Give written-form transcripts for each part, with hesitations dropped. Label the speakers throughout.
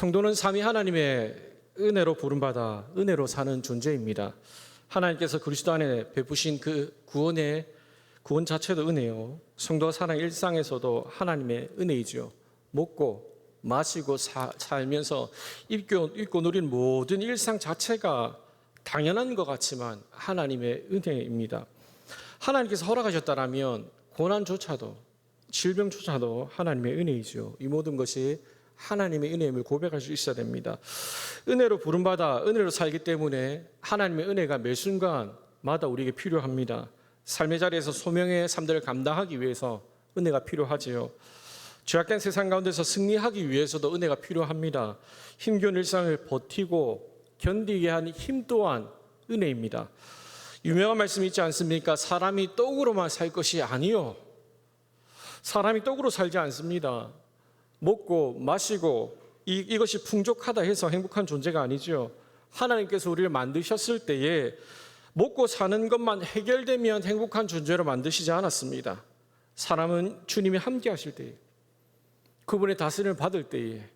Speaker 1: 성도는 삼위 하나님의 은혜로 부름받아 은혜로 사는 존재입니다. 하나님께서 그리스도 안에 베푸신 그 구원 자체도 은혜요. 성도가 사는 일상에서도 하나님의 은혜이죠. 먹고 마시고 살면서 입고 누린 모든 일상 자체가 당연한 것 같지만 하나님의 은혜입니다. 하나님께서 허락하셨다면 고난조차도 질병조차도 하나님의 은혜이죠. 이 모든 것이 하나님의 은혜임을 고백할 수 있어야 됩니다. 은혜로 부름받아 은혜로 살기 때문에 하나님의 은혜가 매 순간마다 우리에게 필요합니다. 삶의 자리에서 소명의 삶들을 감당하기 위해서 은혜가 필요하지요. 죄악된 세상 가운데서 승리하기 위해서도 은혜가 필요합니다. 힘겨운 일상을 버티고 견디게 하는 힘 또한 은혜입니다. 유명한 말씀이 있지 않습니까? 사람이 떡으로만 살 것이 아니요. 사람이 떡으로 살지 않습니다. 먹고 마시고 이것이 풍족하다 해서 행복한 존재가 아니죠. 하나님께서 우리를 만드셨을 때에 먹고 사는 것만 해결되면 행복한 존재로 만드시지 않았습니다. 사람은 주님이 함께 하실 때에, 그분의 다스림을 받을 때에,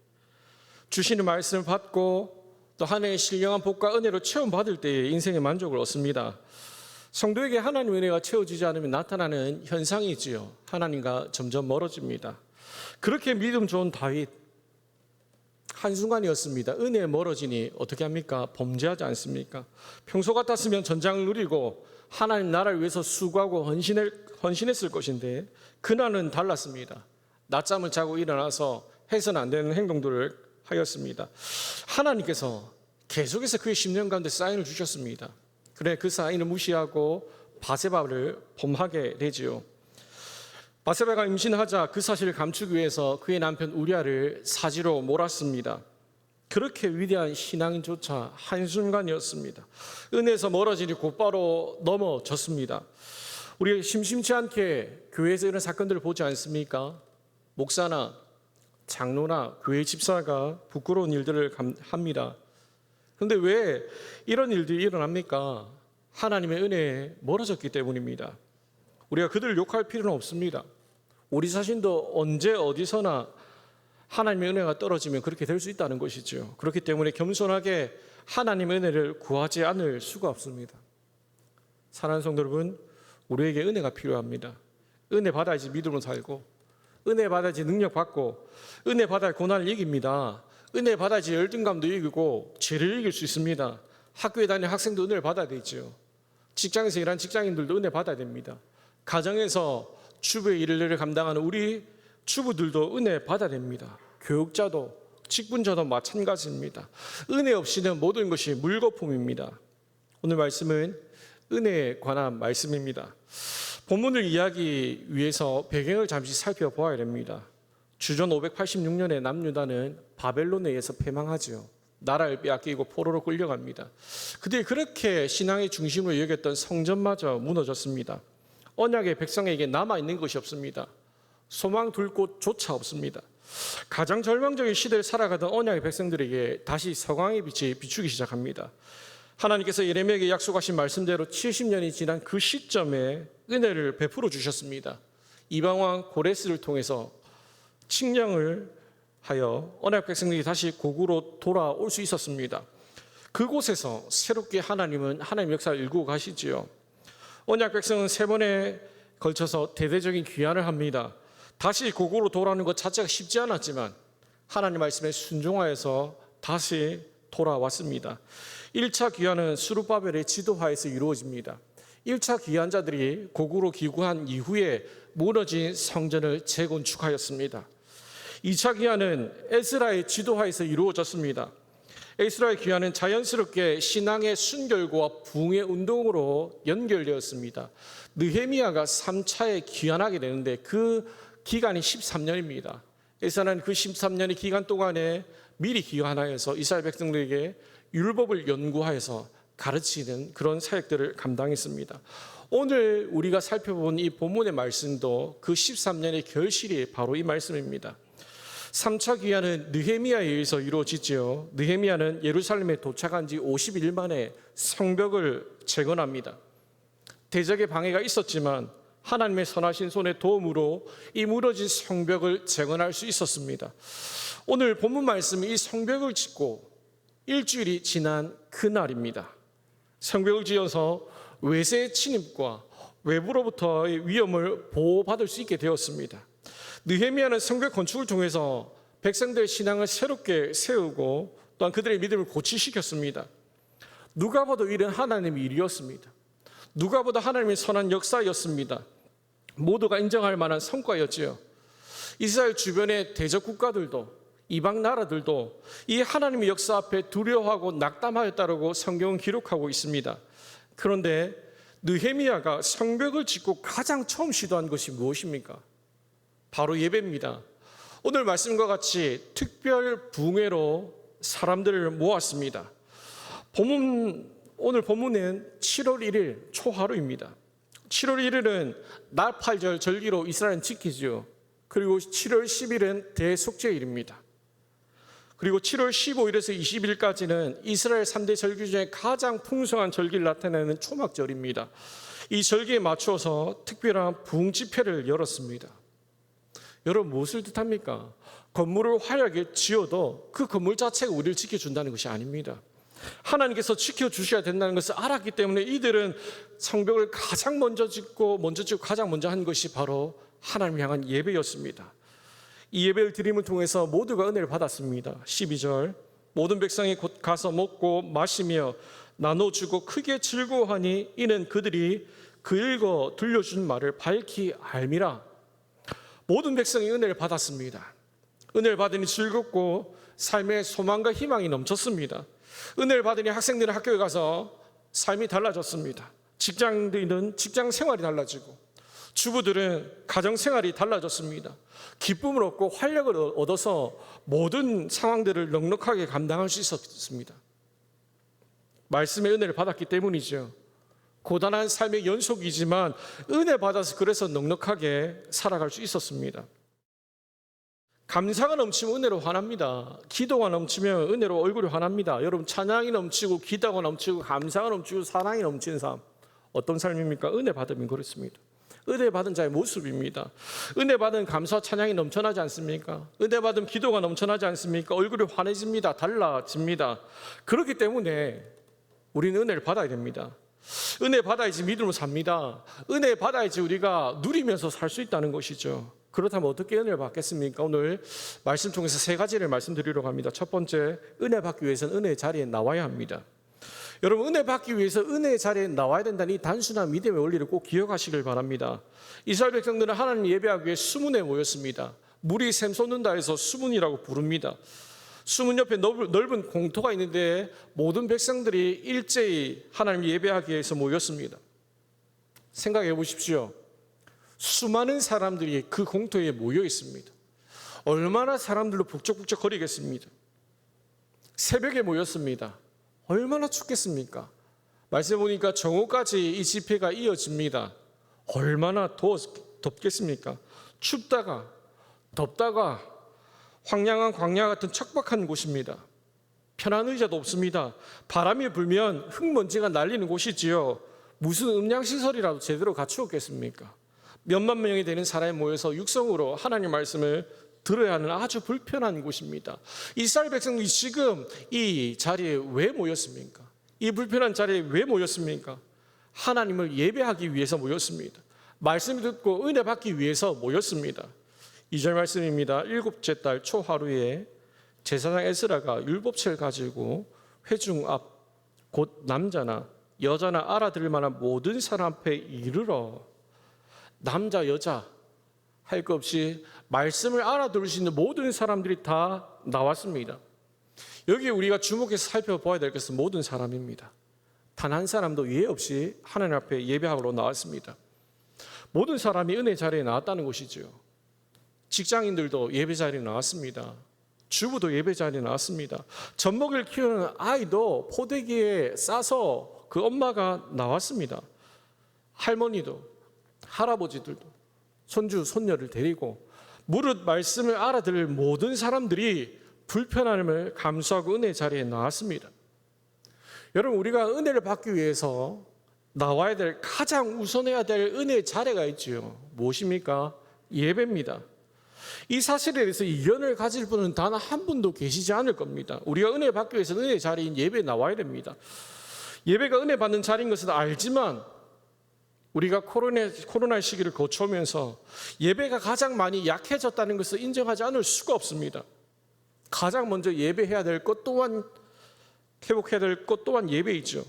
Speaker 1: 주시는 말씀을 받고 또 하나님의 신령한 복과 은혜로 체험받을 때에 인생의 만족을 얻습니다. 성도에게 하나님의 은혜가 채워지지 않으면 나타나는 현상이지요. 하나님과 점점 멀어집니다. 그렇게 믿음 좋은 다윗, 한순간이었습니다. 은혜에 멀어지니 어떻게 합니까? 범죄하지 않습니까? 평소 같았으면 전장을 누리고 하나님 나라를 위해서 수고하고 헌신했을 것인데 그날은 달랐습니다. 낮잠을 자고 일어나서 해서는 안 되는 행동들을 하였습니다. 하나님께서 계속해서 그의 심령 가운데 사인을 주셨습니다. 그래 그 사인을 무시하고 바세바를 범하게 되지요. 바세바가 임신하자 그 사실을 감추기 위해서 그의 남편 우리아를 사지로 몰았습니다. 그렇게 위대한 신앙조차 한순간이었습니다. 은혜에서 멀어지니 곧바로 넘어졌습니다. 우리가 심심치 않게 교회에서 이런 사건들을 보지 않습니까? 목사나 장로나 교회 집사가 부끄러운 일들을 합니다. 그런데 왜 이런 일들이 일어납니까? 하나님의 은혜에 멀어졌기 때문입니다. 우리가 그들을 욕할 필요는 없습니다. 우리 자신도 언제 어디서나 하나님의 은혜가 떨어지면 그렇게 될 수 있다는 것이죠. 그렇기 때문에 겸손하게 하나님의 은혜를 구하지 않을 수가 없습니다. 사랑하는 성도 여러분, 우리에게 은혜가 필요합니다. 은혜 받아야지 믿음으로 살고, 은혜 받아야지 능력 받고, 은혜 받아야 고난을 이깁니다. 은혜 받아야지 열등감도 이기고 죄를 이길 수 있습니다. 학교에 다니는 학생도 은혜를 받아야 되죠. 직장에서 일하는 직장인들도 은혜 받아야 됩니다. 가정에서 주부의 일을 감당하는 우리 주부들도 은혜 받아야 됩니다. 교육자도 직분자도 마찬가지입니다. 은혜 없이는 모든 것이 물거품입니다. 오늘 말씀은 은혜에 관한 말씀입니다. 본문을 이해하기 위해서 배경을 잠시 살펴보아야 됩니다. 주전 586년에 남유다는 바벨론에 의해서 패망하죠. 나라를 빼앗기고 포로로 끌려갑니다. 그들이 그렇게 신앙의 중심으로 여겼던 성전마저 무너졌습니다. 언약의 백성에게 남아있는 것이 없습니다. 소망 둘 곳조차 없습니다. 가장 절망적인 시대를 살아가던 언약의 백성들에게 다시 서광의 빛이 비추기 시작합니다. 하나님께서 예레미야에게 약속하신 말씀대로 70년이 지난 그 시점에 은혜를 베풀어 주셨습니다. 이방왕 고레스를 통해서 칙령을 하여 언약 백성들이 다시 고국으로 돌아올 수 있었습니다. 그곳에서 새롭게 하나님은 하나님 역사를 일구고 가시지요. 언약 백성은 3번에 걸쳐서 대대적인 귀환을 합니다. 다시 고국으로 돌아오는 것 자체가 쉽지 않았지만 하나님 말씀에 순종하여서 다시 돌아왔습니다. 1차 귀환은 스룹바벨의 지도하에서 이루어집니다. 1차 귀환자들이 고국으로 귀국한 이후에 무너진 성전을 재건축하였습니다. 2차 귀환은 에스라의 지도하에서 이루어졌습니다. 에스라의 귀환은 자연스럽게 신앙의 순결과 부흥의 운동으로 연결되었습니다. 느헤미야가 3차에 귀환하게 되는데 그 기간이 13년입니다. 에스라는 그 13년의 기간 동안에 미리 귀환하여서 이스라엘 백성들에게 율법을 연구하여서 가르치는 그런 사역들을 감당했습니다. 오늘 우리가 살펴본 이 본문의 말씀도 그 13년의 결실이 바로 이 말씀입니다. 3차 귀환은 느헤미야에 의해서 이루어지죠. 느헤미야는 예루살렘에 도착한 지 50일 만에 성벽을 재건합니다. 대적의 방해가 있었지만 하나님의 선하신 손의 도움으로 이 무너진 성벽을 재건할 수 있었습니다. 오늘 본문 말씀은 이 성벽을 짓고 일주일이 지난 그날입니다. 성벽을 지어서 외세의 침입과 외부로부터의 위험을 보호받을 수 있게 되었습니다. 느헤미야는 성벽 건축을 통해서 백성들의 신앙을 새롭게 세우고 또한 그들의 믿음을 고취시켰습니다. 누가 봐도 이는 하나님의 일이었습니다. 누가 봐도 하나님의 선한 역사였습니다. 모두가 인정할 만한 성과였지요. 이스라엘 주변의 대적 국가들도 이방 나라들도 이 하나님의 역사 앞에 두려워하고 낙담하였다고 성경은 기록하고 있습니다. 그런데 느헤미야가 성벽을 짓고 가장 처음 시도한 것이 무엇입니까? 바로 예배입니다. 오늘 말씀과 같이 특별 붕회로 사람들을 모았습니다. 오늘 본문은 7월 1일 초하루입니다. 7월 1일은 나팔절 절기로 이스라엘은 지키죠. 그리고 7월 10일은 대속죄일입니다. 그리고 7월 15일에서 20일까지는 이스라엘 3대 절기 중에 가장 풍성한 절기를 나타내는 초막절입니다. 이 절기에 맞춰서 특별한 부흥집회를 열었습니다. 여러분, 무엇을 뜻합니까? 건물을 화려하게 지어도 그 건물 자체가 우리를 지켜준다는 것이 아닙니다. 하나님께서 지켜주셔야 된다는 것을 알았기 때문에 이들은 성벽을 가장 먼저 짓고 가장 먼저 한 것이 바로 하나님을 향한 예배였습니다. 이 예배를 드림을 통해서 모두가 은혜를 받았습니다. 12절, 모든 백성이 곧 가서 먹고 마시며 나눠주고 크게 즐거워하니 이는 그들이 그 읽어 들려준 말을 밝히 알미라. 모든 백성이 은혜를 받았습니다. 은혜를 받으니 즐겁고 삶의 소망과 희망이 넘쳤습니다. 은혜를 받으니 학생들은 학교에 가서 삶이 달라졌습니다. 직장인들은 직장 생활이 달라지고 주부들은 가정 생활이 달라졌습니다. 기쁨을 얻고 활력을 얻어서 모든 상황들을 넉넉하게 감당할 수 있었습니다. 말씀의 은혜를 받았기 때문이죠. 고단한 삶의 연속이지만 은혜 받아서 그래서 넉넉하게 살아갈 수 있었습니다. 감사가 넘치면 은혜로 환합니다. 기도가 넘치면 은혜로 얼굴이 환합니다. 여러분, 찬양이 넘치고 기도가 넘치고 감사가 넘치고 사랑이 넘치는 삶, 어떤 삶입니까? 은혜 받으면 그렇습니다. 은혜 받은 자의 모습입니다. 은혜 받은 감사 찬양이 넘쳐나지 않습니까? 은혜 받은 기도가 넘쳐나지 않습니까? 얼굴이 환해집니다. 달라집니다. 그렇기 때문에 우리는 은혜를 받아야 됩니다. 은혜 받아야지 믿음으로 삽니다. 은혜 받아야지 우리가 누리면서 살 수 있다는 것이죠. 그렇다면 어떻게 은혜를 받겠습니까? 오늘 말씀 통해서 세 가지를 말씀드리려고 합니다. 첫 번째, 은혜 받기 위해서는 은혜의 자리에 나와야 합니다. 여러분, 은혜 받기 위해서 은혜의 자리에 나와야 된다는 이 단순한 믿음의 원리를 꼭 기억하시길 바랍니다. 이스라엘 백성들은 하나님 예배하기 위해 수문에 모였습니다. 물이 샘솟는다 해서 수문이라고 부릅니다. 수문 옆에 넓은 공터가 있는데 모든 백성들이 일제히 하나님 예배하기 위해서 모였습니다. 생각해 보십시오. 수많은 사람들이 그 공터에 모여 있습니다. 얼마나 사람들로 북적북적 거리겠습니다. 새벽에 모였습니다. 얼마나 춥겠습니까? 말씀 보니까 정오까지 이 집회가 이어집니다. 얼마나 덥겠습니까? 춥다가 덥다가 황량한 광야 같은 척박한 곳입니다. 편한 의자도 없습니다. 바람이 불면 흙먼지가 날리는 곳이지요. 무슨 음향시설이라도 제대로 갖추었겠습니까? 몇만 명이 되는 사람이 모여서 육성으로 하나님 말씀을 들어야 하는 아주 불편한 곳입니다. 이스라엘 백성들이 지금 이 자리에 왜 모였습니까? 이 불편한 자리에 왜 모였습니까? 하나님을 예배하기 위해서 모였습니다. 말씀 듣고 은혜 받기 위해서 모였습니다. 2절 말씀입니다. 7째 달 초하루에 제사장 에스라가 율법책을 가지고 회중 앞 곧 남자나 여자나 알아들을 만한 모든 사람 앞에 이르러, 남자 여자 할 것 없이 말씀을 알아들을 수 있는 모든 사람들이 다 나왔습니다. 여기 우리가 주목해서 살펴봐야 될 것은 모든 사람입니다. 단 한 사람도 예외 없이 하나님 앞에 예배하러 나왔습니다. 모든 사람이 은혜 자리에 나왔다는 것이죠. 직장인들도 예배 자리에 나왔습니다. 주부도 예배 자리에 나왔습니다. 젖먹이를 키우는 아이도 포대기에 싸서 그 엄마가 나왔습니다. 할머니도 할아버지들도 손주 손녀를 데리고 무릇 말씀을 알아들을 모든 사람들이 불편함을 감수하고 은혜 자리에 나왔습니다. 여러분, 우리가 은혜를 받기 위해서 나와야 될, 가장 우선해야 될 은혜의 자리가 있지요. 무엇입니까? 예배입니다. 이 사실에 대해서 이견을 가질 분은 단 한 분도 계시지 않을 겁니다. 우리가 은혜 받기 위해서 은혜 자리인 예배에 나와야 됩니다. 예배가 은혜 받는 자리인 것은 알지만 우리가 코로나 시기를 거쳐오면서 예배가 가장 많이 약해졌다는 것을 인정하지 않을 수가 없습니다. 가장 먼저 예배해야 될 것 또한, 회복해야 될 것 또한 예배이죠.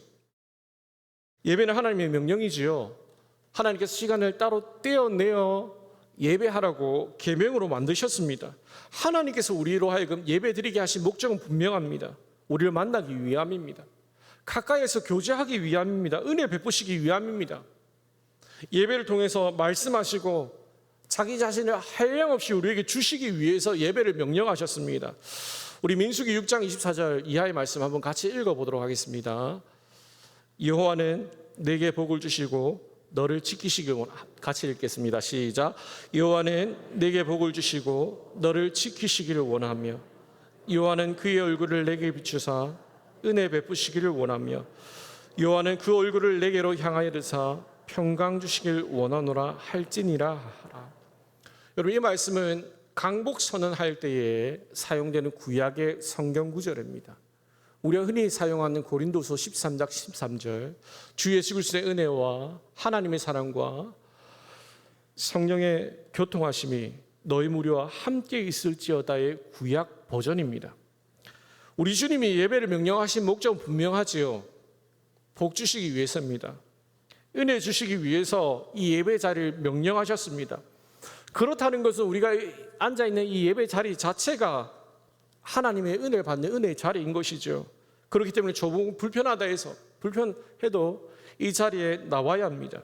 Speaker 1: 예배는 하나님의 명령이지요. 하나님께서 시간을 따로 떼어내어 예배하라고 계명으로 만드셨습니다. 하나님께서 우리로 하여금 예배드리게 하신 목적은 분명합니다. 우리를 만나기 위함입니다. 가까이에서 교제하기 위함입니다. 은혜 베푸시기 위함입니다. 예배를 통해서 말씀하시고 자기 자신을 한량없이 우리에게 주시기 위해서 예배를 명령하셨습니다. 우리 민수기 6장 24절 이하의 말씀 한번 같이 읽어보도록 하겠습니다. 여호와는 내게 복을 주시고 너를 지키시길 원하며, 같이 읽겠습니다. 시작. 여호와는 내게 복을 주시고 너를 지키시기를 원하며 여호와는 그의 얼굴을 내게 비추사 은혜 베푸시기를 원하며 여호와는 그 얼굴을 내게로 향하여 드사 평강 주시길 원하노라 할지니라 하라. 여러분, 이 말씀은 강복 선언할 때에 사용되는 구약의 성경 구절입니다. 우리가 흔히 사용하는 고린도서 13장 13절 주 예수 그리스도의 은혜와 하나님의 사랑과 성령의 교통하심이 너희 무리와 함께 있을지어다의 구약 버전입니다. 우리 주님이 예배를 명령하신 목적은 분명하지요. 복 주시기 위해서입니다. 은혜 주시기 위해서 이 예배 자리를 명령하셨습니다. 그렇다는 것은 우리가 앉아있는 이 예배 자리 자체가 하나님의 은혜를 받는 은혜의 자리인 것이죠. 그렇기 때문에 조금 불편하다 해서 불편해도 이 자리에 나와야 합니다.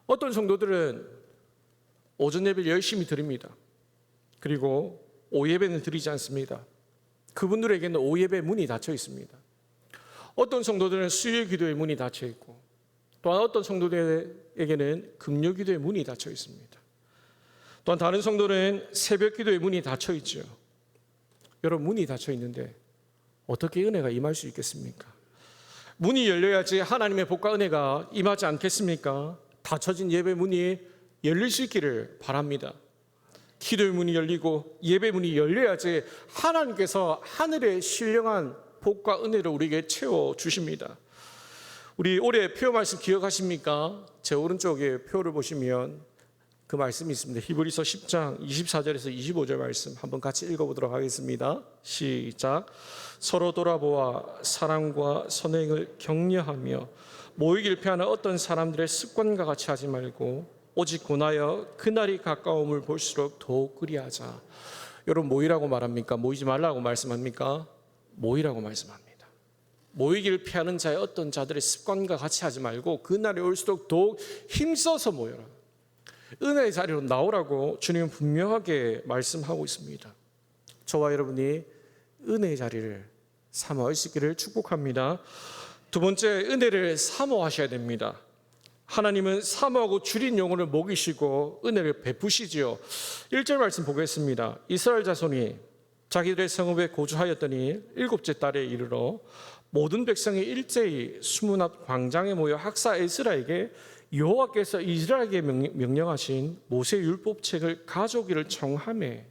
Speaker 1: 어떤 성도들은 오전 예배를 열심히 드립니다. 그리고 오예배는 드리지 않습니다. 그분들에게는 오예배 문이 닫혀 있습니다. 어떤 성도들은 수요일 기도의 문이 닫혀 있고 또한 어떤 성도들에게는 금요 기도의 문이 닫혀 있습니다. 또한 다른 성도는 새벽 기도의 문이 닫혀 있죠. 여러분, 문이 닫혀 있는데 어떻게 은혜가 임할 수 있겠습니까? 문이 열려야지 하나님의 복과 은혜가 임하지 않겠습니까? 닫혀진 예배 문이 열릴 수 있기를 바랍니다. 기도의 문이 열리고 예배 문이 열려야지 하나님께서 하늘의 신령한 복과 은혜를 우리에게 채워주십니다. 우리 올해 표 말씀 기억하십니까? 제 오른쪽에 표를 보시면 그 말씀이 있습니다. 히브리서 10장 24절에서 25절 말씀 한번 같이 읽어보도록 하겠습니다. 시작. 서로 돌아보아 사랑과 선행을 격려하며 모이길 피하는 어떤 사람들의 습관과 같이 하지 말고 오직 권하여 그날이 가까움을 볼수록 더욱 그리하자. 여러분, 모이라고 말합니까? 모이지 말라고 말씀합니까? 모이라고 말씀합니다. 모이기를 피하는 자의 어떤 자들의 습관과 같이 하지 말고 그날이 올수록 더욱 힘써서 모여라. 은혜의 자리로 나오라고 주님은 분명하게 말씀하고 있습니다. 저와 여러분이 은혜의 자리를 사모할 수 있기를 축복합니다. 두 번째, 은혜를 사모하셔야 됩니다. 하나님은 사모하고 줄인 영혼을 먹이시고 은혜를 베푸시지요. 1절 말씀 보겠습니다. 이스라엘 자손이 자기들의 성읍에 거주하였더니 7째 달에 이르러 모든 백성이 일제히 수문 앞 광장에 모여 학사 에스라에게 여호와께서 이스라엘에게 명령하신 모세 율법책을 가져오기를 청하매.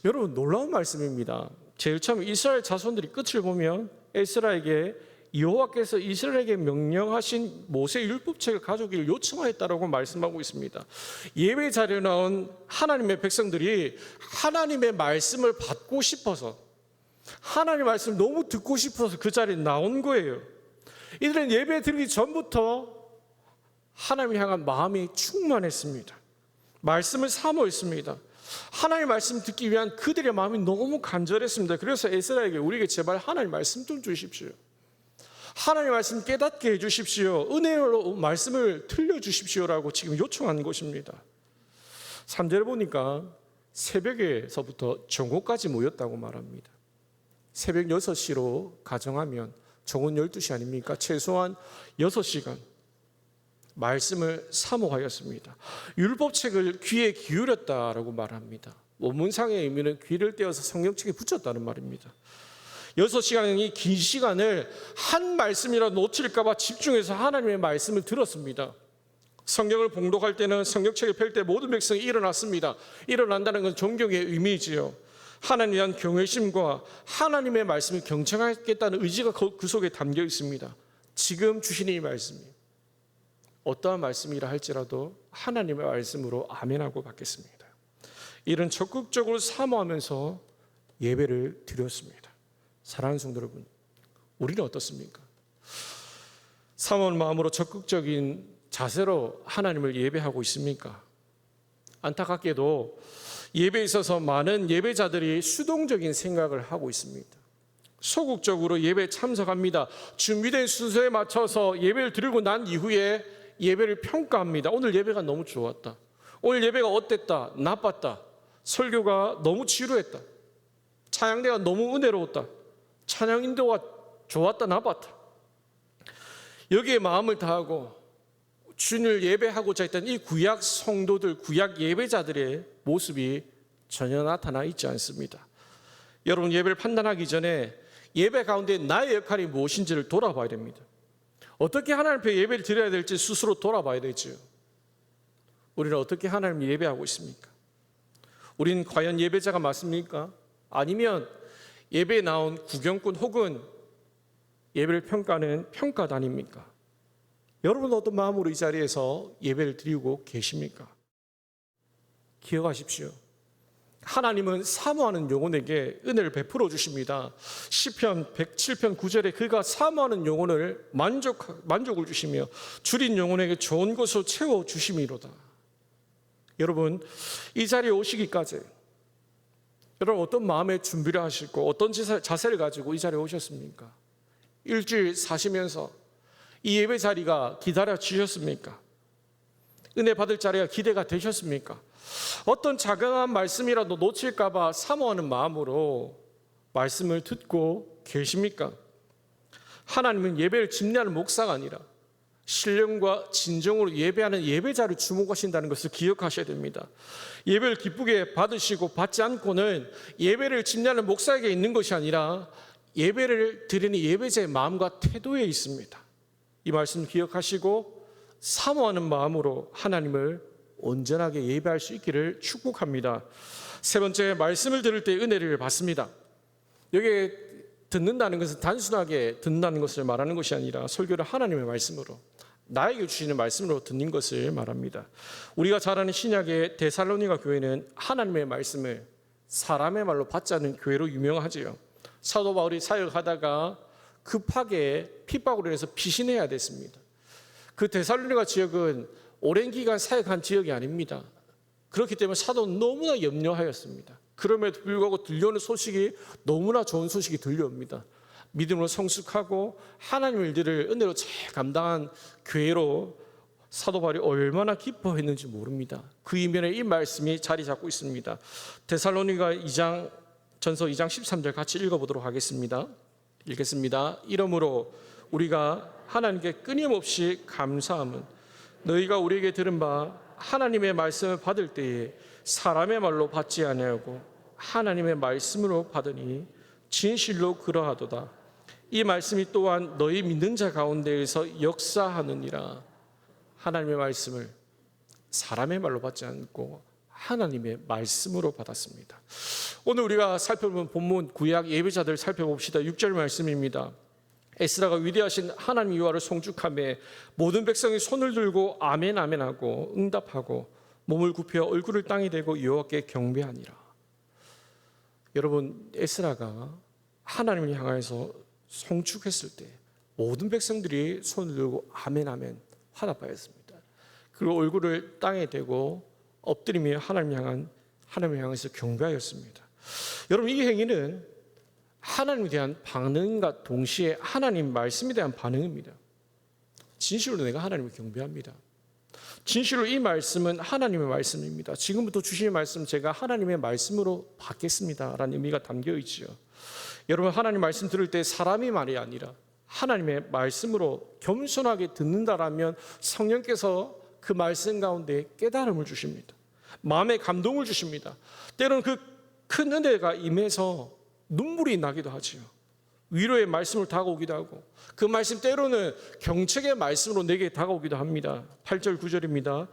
Speaker 1: 여러분, 놀라운 말씀입니다. 제일 처음 이스라엘 자손들이 끝을 보면 에스라에게 여호와께서 이스라엘에게 명령하신 모세 율법책을 가져오기를 요청하였다라고 말씀하고 있습니다. 예배 자리에 나온 하나님의 백성들이 하나님의 말씀을 받고 싶어서, 하나님의 말씀을 너무 듣고 싶어서 그 자리에 나온 거예요. 이들은 예배 드리기 전부터 하나님을 향한 마음이 충만했습니다. 말씀을 사모했습니다. 하나님의 말씀 듣기 위한 그들의 마음이 너무 간절했습니다. 그래서 에스라에게 우리에게 제발 하나님의 말씀 좀 주십시오. 하나님의 말씀 깨닫게 해주십시오. 은혜로 말씀을 들려주십시오라고 지금 요청한 것입니다. 3절에 보니까 새벽에서부터 정오까지 모였다고 말합니다. 새벽 6시로 가정하면 정오는 12시 아닙니까? 최소한 6시간 말씀을 사모하였습니다. 율법책을 귀에 기울였다라고 말합니다. 원문상의 의미는 귀를 떼어서 성경책에 붙였다는 말입니다. 6시간이 긴 시간을 한 말씀이라도 놓칠까 봐 집중해서 하나님의 말씀을 들었습니다. 성경을 봉독할 때는 성경책을 펼 때 모든 백성이 일어났습니다. 일어난다는 건 존경의 의미지요. 하나님에 대한 경외심과 하나님의 말씀을 경청하겠다는 의지가 그 속에 담겨 있습니다. 지금 주시는 이 말씀이 어떠한 말씀이라 할지라도 하나님의 말씀으로 아멘하고 받겠습니다. 이런 적극적으로 사모하면서 예배를 드렸습니다. 사랑하는 성도 여러분, 우리는 어떻습니까? 사모하는 마음으로 적극적인 자세로 하나님을 예배하고 있습니까? 안타깝게도 예배에 있어서 많은 예배자들이 수동적인 생각을 하고 있습니다. 소극적으로 예배에 참석합니다. 준비된 순서에 맞춰서 예배를 드리고 난 이후에 예배를 평가합니다. 오늘 예배가 너무 좋았다. 오늘 예배가 어땠다. 나빴다. 설교가 너무 지루했다. 찬양대가 너무 은혜로웠다. 찬양 인도가 좋았다. 나빴다. 여기에 마음을 다하고 주님을 예배하고자 했던 이 구약 성도들, 구약 예배자들의 모습이 전혀 나타나 있지 않습니다. 여러분, 예배를 판단하기 전에 예배 가운데 나의 역할이 무엇인지를 돌아봐야 됩니다. 어떻게 하나님 앞에 예배를 드려야 될지 스스로 돌아봐야 되죠. 우리는 어떻게 하나님을 예배하고 있습니까? 우리는 과연 예배자가 맞습니까? 아니면 예배에 나온 구경꾼 혹은 예배를 평가하는 평가단입니까? 여러분 어떤 마음으로 이 자리에서 예배를 드리고 계십니까? 기억하십시오. 하나님은 사모하는 영혼에게 은혜를 베풀어 주십니다. 시편 107편 9절에 그가 사모하는 영혼을 만족을 주시며 줄인 영혼에게 좋은 것으로 채워 주심이로다. 여러분, 이 자리에 오시기까지 여러분 어떤 마음의 준비를 하시고 어떤 자세를 가지고 이 자리에 오셨습니까? 일주일 사시면서 이 예배 자리가 기다려 주셨습니까? 은혜 받을 자리가 기대가 되셨습니까? 어떤 작은 말씀이라도 놓칠까 봐 사모하는 마음으로 말씀을 듣고 계십니까? 하나님은 예배를 집례하는 목사가 아니라 신령과 진정으로 예배하는 예배자를 주목하신다는 것을 기억하셔야 됩니다. 예배를 기쁘게 받으시고 받지 않고는 예배를 집례하는 목사에게 있는 것이 아니라 예배를 드리는 예배자의 마음과 태도에 있습니다. 이 말씀 기억하시고 사모하는 마음으로 하나님을 온전하게 예배할 수 있기를 축복합니다. 세 번째, 말씀을 들을 때 은혜를 받습니다. 여기에 듣는다는 것은 단순하게 듣는다는 것을 말하는 것이 아니라 설교를 하나님의 말씀으로 나에게 주시는 말씀으로 듣는 것을 말합니다. 우리가 잘 아는 신약의 데살로니가 교회는 하나님의 말씀을 사람의 말로 받지 않는 교회로 유명하지요. 사도 바울이 사역하다가 급하게 핍박으로 인해서 피신해야 됐습니다. 그 데살로니가 지역은 오랜 기간 사역한 지역이 아닙니다. 그렇기 때문에 사도는 너무나 염려하였습니다. 그럼에도 불구하고 들려오는 소식이 너무나 좋은 소식이 들려옵니다. 믿음으로 성숙하고 하나님의 일들을 은혜로 잘 감당한 교회로 사도 바울이 얼마나 기뻐했는지 모릅니다. 그 이면에 이 말씀이 자리 잡고 있습니다. 데살로니가 전서 2장 13절 같이 읽어보도록 하겠습니다. 읽겠습니다. 이러므로 우리가 하나님께 끊임없이 감사함은 너희가 우리에게 들은 바 하나님의 말씀을 받을 때에 사람의 말로 받지 아니하고 하나님의 말씀으로 받으니 진실로 그러하도다. 이 말씀이 또한 너희 믿는 자 가운데에서 역사하느니라. 하나님의 말씀을 사람의 말로 받지 않고 하나님의 말씀으로 받았습니다. 오늘 우리가 살펴본 본문 구약 예배자들 살펴봅시다. 6절 말씀입니다. 에스라가 위대하신 하나님 여호와를 송축하며 모든 백성이 손을 들고 아멘 아멘 하고 응답하고 몸을 굽혀 얼굴을 땅에 대고 여호와께 경배하니라. 여러분, 에스라가 하나님을 향해서 송축했을 때 모든 백성들이 손을 들고 아멘 아멘 화답하였습니다. 그리고 얼굴을 땅에 대고 엎드리며 하나님을 향해서 경배하였습니다. 여러분, 이 행위는 하나님에 대한 반응과 동시에 하나님 말씀에 대한 반응입니다. 진실로 내가 하나님을 경배합니다. 진실로 이 말씀은 하나님의 말씀입니다. 지금부터 주시는 말씀 제가 하나님의 말씀으로 받겠습니다 라는 의미가 담겨 있지요. 여러분, 하나님 말씀 들을 때 사람이 말이 아니라 하나님의 말씀으로 겸손하게 듣는다라면 성령께서 그 말씀 가운데 깨달음을 주십니다. 마음에 감동을 주십니다. 때로는 그 큰 은혜가 임해서 눈물이 나기도 하지요. 위로의 말씀을 다가오기도 하고 그 말씀 때로는 경책의 말씀으로 내게 다가오기도 합니다. 8절 9절입니다.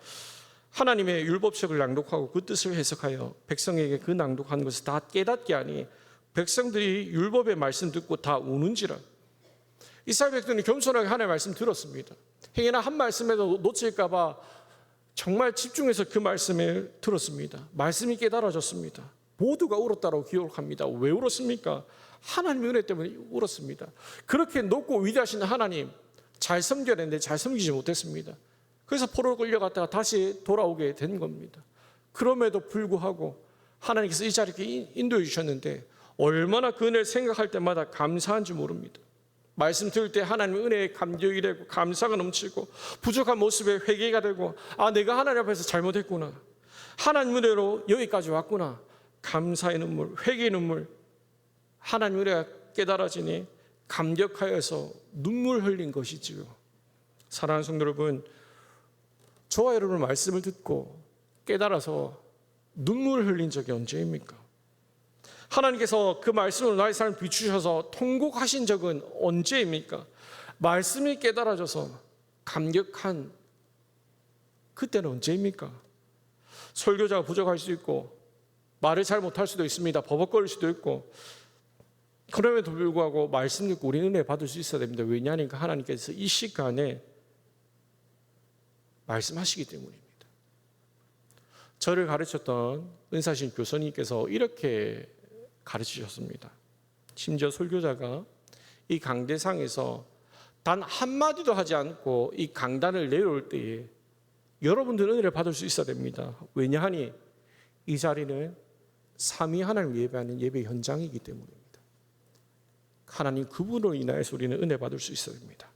Speaker 1: 하나님의 율법책을 낭독하고 그 뜻을 해석하여 백성에게 그 낭독한 것을 다 깨닫게 하니 백성들이 율법의 말씀 듣고 다 우는지라. 이스라엘 백성들이 겸손하게 하나님의 말씀 들었습니다. 행여나 한 말씀에도 놓칠까 봐 정말 집중해서 그 말씀을 들었습니다. 말씀이 깨달아졌습니다. 모두가 울었다고 기록합니다. 왜 울었습니까? 하나님의 은혜 때문에 울었습니다. 그렇게 높고 위대하신 하나님 잘 섬겨야 되는데 잘 섬기지 못했습니다. 그래서 포로로 끌려갔다가 다시 돌아오게 된 겁니다. 그럼에도 불구하고 하나님께서 이 자리에 인도해 주셨는데 얼마나 그 은혜를 생각할 때마다 감사한지 모릅니다. 말씀 들을 때 하나님의 은혜에 감격이 되고 감사가 넘치고 부족한 모습에 회개가 되고 내가 하나님 앞에서 잘못했구나. 하나님 은혜로 여기까지 왔구나. 감사의 눈물, 회개의 눈물, 하나님 은혜가 깨달아지니 감격하여서 눈물 흘린 것이지요. 사랑하는 성도 여러분, 저와 여러분 말씀을 듣고 깨달아서 눈물 흘린 적이 언제입니까? 하나님께서 그 말씀으로 나의 삶을 비추셔서 통곡하신 적은 언제입니까? 말씀이 깨달아져서 감격한 그때는 언제입니까? 설교자가 부족할 수도 있고 말을 잘 못할 수도 있습니다. 버벅거릴 수도 있고 그럼에도 불구하고 말씀 듣고 우리는 은혜 받을 수 있어야 됩니다. 왜냐하니까 하나님께서 이 시간에 말씀하시기 때문입니다. 저를 가르쳤던 은사신 교수님께서 이렇게 가르치셨습니다. 심지어 설교자가 이 강대상에서 단 한마디도 하지 않고 이 강단을 내려올 때에 여러분들 은혜를 받을 수 있어야 됩니다. 왜냐하니 이 자리는 삼위 하나님을 예배하는 예배 현장이기 때문입니다. 하나님 그분으로 인하여서 우리는 은혜 받을 수 있어야 됩니다.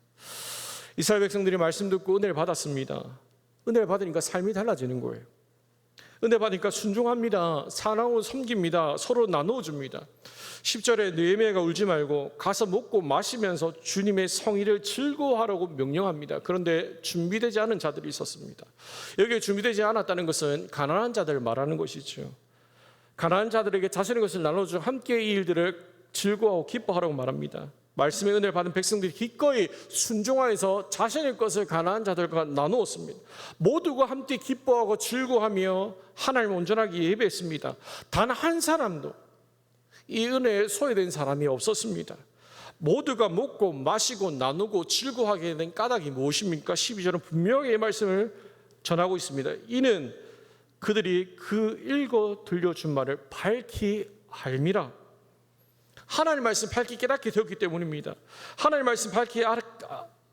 Speaker 1: 이스라엘 백성들이 말씀 듣고 은혜를 받았습니다. 은혜를 받으니까 삶이 달라지는 거예요. 은혜 받으니까 순종합니다. 사랑으로 섬깁니다. 서로 나누어줍니다. 10절에 느헤미야가 울지 말고 가서 먹고 마시면서 주님의 성의를 즐거워하라고 명령합니다. 그런데 준비되지 않은 자들이 있었습니다. 여기에 준비되지 않았다는 것은 가난한 자들을 말하는 것이죠. 가난한 자들에게 자신의 것을 나눠주고 함께 이 일들을 즐거워하고 기뻐하라고 말합니다. 말씀의 은혜를 받은 백성들이 기꺼이 순종하여서 자신의 것을 가난한 자들과 나누었습니다. 모두가 함께 기뻐하고 즐거워하며 하나님을 온전하게 예배했습니다. 단 한 사람도 이 은혜에 소외된 사람이 없었습니다. 모두가 먹고 마시고 나누고 즐거워하게 된 까닭이 무엇입니까? 12절은 분명히 이 말씀을 전하고 있습니다. 이는 그들이 그 읽어 들려준 말을 밝히 알미라. 하나님 말씀 밝히 깨닫게 되었기 때문입니다. 하나님 말씀 밝히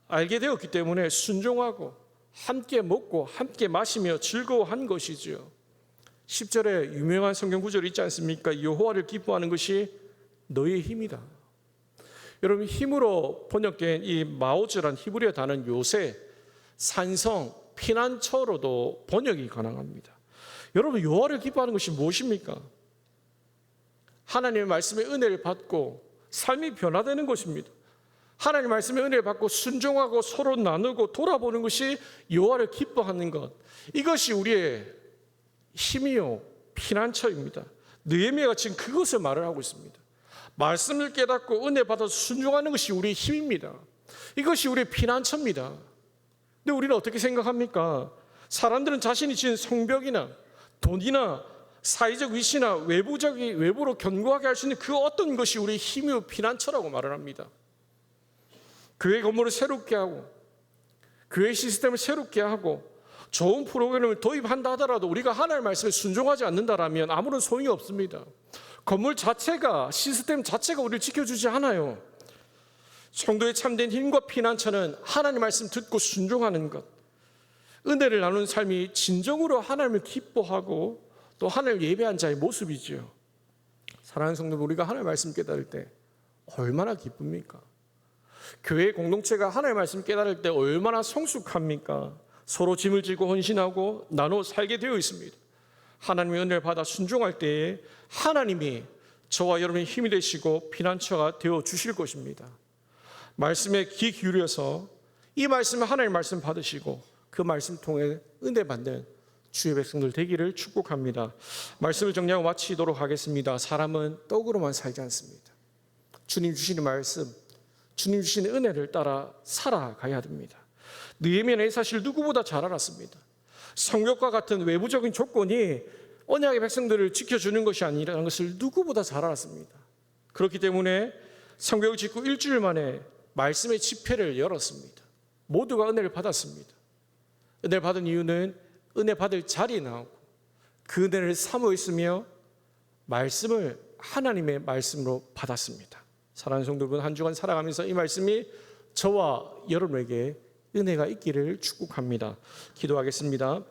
Speaker 1: 알게 되었기 때문에 순종하고 함께 먹고 함께 마시며 즐거워한 것이지요. 10절에 유명한 성경 구절이 있지 않습니까? 여호와를 기뻐하는 것이 너희의 힘이다. 여러분, 힘으로 번역된 이 마오즈란 히브리어 단어는 요새, 산성, 피난처로도 번역이 가능합니다. 여러분, 여호와를 기뻐하는 것이 무엇입니까? 하나님의 말씀의 은혜를 받고 삶이 변화되는 것입니다. 하나님의 말씀의 은혜를 받고 순종하고 서로 나누고 돌아보는 것이 여호와를 기뻐하는 것. 이것이 우리의 힘이요 피난처입니다. 느헤미야가 지금 그것을 말을 하고 있습니다. 말씀을 깨닫고 은혜 받아서 순종하는 것이 우리의 힘입니다. 이것이 우리의 피난처입니다. 근데 우리는 어떻게 생각합니까? 사람들은 자신이 지은 성벽이나 돈이나 사회적 위치나 외부로 견고하게 할 수 있는 그 어떤 것이 우리의 힘이요 피난처라고 말을 합니다. 교회 건물을 새롭게 하고 교회 시스템을 새롭게 하고 좋은 프로그램을 도입한다 하더라도 우리가 하나님의 말씀에 순종하지 않는다라면 아무런 소용이 없습니다. 건물 자체가, 시스템 자체가 우리를 지켜주지 않아요. 성도의 참된 힘과 피난처는 하나님의 말씀 듣고 순종하는 것, 은혜를 나누는 삶이 진정으로 하나님을 기뻐하고 또 하나님을 예배한 자의 모습이지요. 사랑하는 성도, 우리가 하나님의 말씀 깨달을 때 얼마나 기쁩니까? 교회 공동체가 하나님의 말씀 깨달을 때 얼마나 성숙합니까? 서로 짐을 지고 헌신하고 나눠 살게 되어 있습니다. 하나님의 은혜를 받아 순종할 때에 하나님이 저와 여러분의 힘이 되시고 피난처가 되어 주실 것입니다. 말씀에 귀 기울여서 이 말씀을 하나님의 말씀 받으시고 그 말씀 통해 은혜 받는 주의 백성들 되기를 축복합니다. 말씀을 정리하고 마치도록 하겠습니다. 사람은 떡으로만 살지 않습니다. 주님 주시는 말씀, 주님 주시는 은혜를 따라 살아가야 됩니다. 느헤미야는 사실 누구보다 잘 알았습니다. 성벽과 같은 외부적인 조건이 언약의 백성들을 지켜주는 것이 아니라는 것을 누구보다 잘 알았습니다. 그렇기 때문에 성벽을 짓고 일주일 만에 말씀의 집회를 열었습니다. 모두가 은혜를 받았습니다. 은혜를 받은 이유는 은혜 받을 자리에 나오고 그 은혜를 사모 있으며 말씀을 하나님의 말씀으로 받았습니다. 사랑하는 성도 여러분, 한 주간 살아가면서 이 말씀이 저와 여러분에게 은혜가 있기를 축복합니다. 기도하겠습니다.